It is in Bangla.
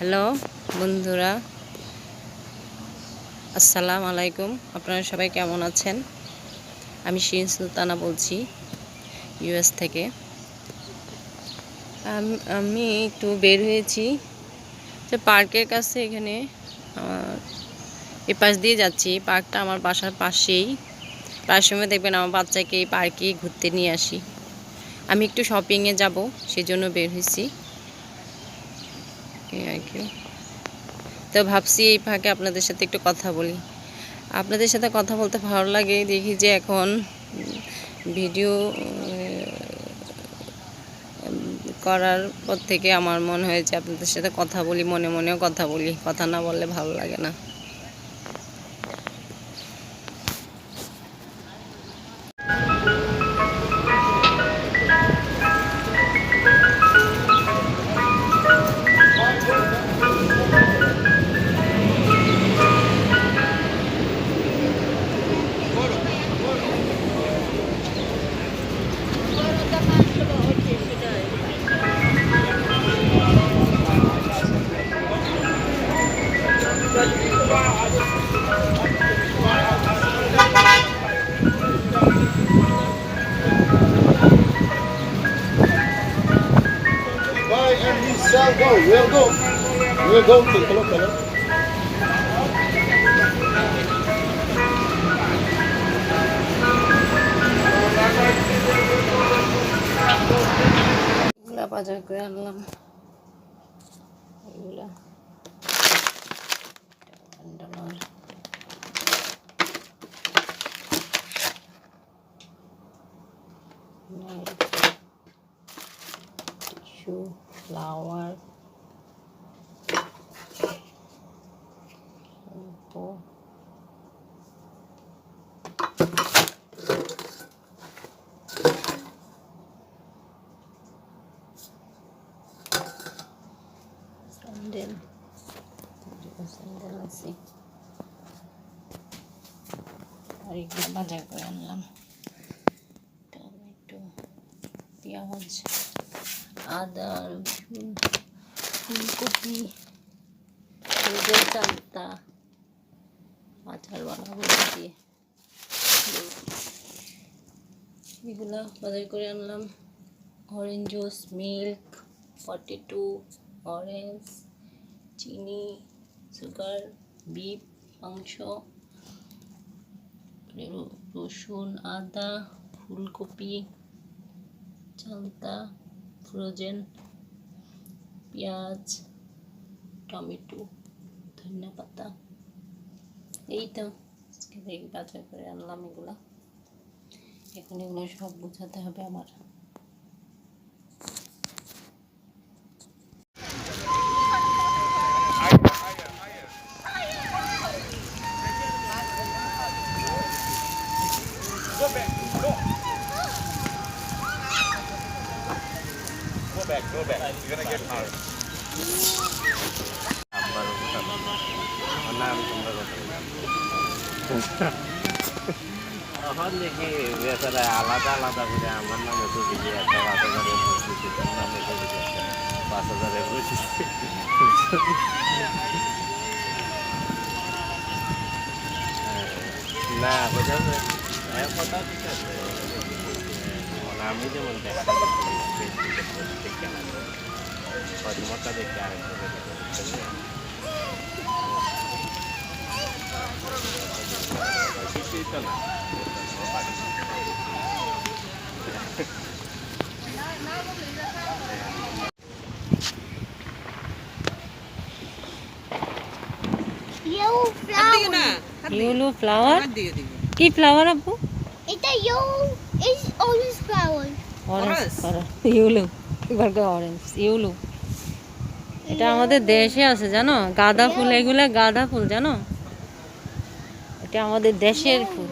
হ্যালো বন্ধুরা, আসসালামু আলাইকুম। আপনারা সবাই কেমন আছেন? আমি শিরিন সুলতানা বলছি ইউএস থেকে। আমি একটু বের হয়েছি যে পার্কের কাছে, এখানে এ পাশ দিয়ে যাচ্ছি। পার্কটা আমার বাসার পাশেই। প্রায় সময় দেখবেন আমার বাচ্চাকে এই পার্কে ঘুরতে নিয়ে আসি। আমি একটু শপিংয়ে যাব, সেজন্য বের হয়েছি আর কি। তো ভাবছি এই ফাঁকে আপনাদের সাথে একটু কথা বলি। আপনাদের সাথে কথা বলতে ভালো লাগে। দেখি যে এখন ভিডিও করার পর থেকে আমার মনে হয় যে আপনাদের সাথে কথা বলি, মনে মনেও কথা বলি। কথা না বললে ভালো লাগে না। Go. We'll go. We'll go. Take a look at it. এগুলা বাজার করে আনলাম। এগুলা টিস্যু, ফ্লাওয়ার, শ্যাম্পু, স্যান্ডেল আছে। আর এগুলো বাজার করে আনলাম। টমেটো, পেঁয়াজ, আদা, রসুন, ফুলকপি, সজল চালতা, আচার বানাবো দিয়ে। এগুলো বাজার করে আনলাম। Orange juice, milk, potato, orange, চিনি, সুগার, বিফ মাংস, রসুন, আদা, ফুলকপি, চালতা, ফ্রোজেন, পেঁয়াজ, টমেটো, ধনিয়া পাতা। এই তো বাজার করে আনলাম এগুলা। এখন এগুলো সব বোঝাতে হবে আমার। Go back. You're gonna get hard. এখন দেখি বেচারা আলাদা আলাদা করে আমার নামে ছবি দিয়ে একটা 5,000-এর বসেছি, তোর নামে ছবি দিয়ে একটা 5,000-এর বসেছি। না বোঝা যায়, কথা ঠিক আছে। আমি যেমন দেখাটা দেখতে কেন পদ্মটা দেখতে আরেকটা কিছুই তো না। Yellow flower? কি ফ্লাওয়ার আপু? এটা orange flower. অরেঞ্জ ইয়েলো, এবার অরেঞ্জ ইয়েলো। এটা আমাদের দেশে আছে জানো, গাঁদা ফুল। এগুলা গাঁদা ফুল জানো, এটা আমাদের দেশের ফুল।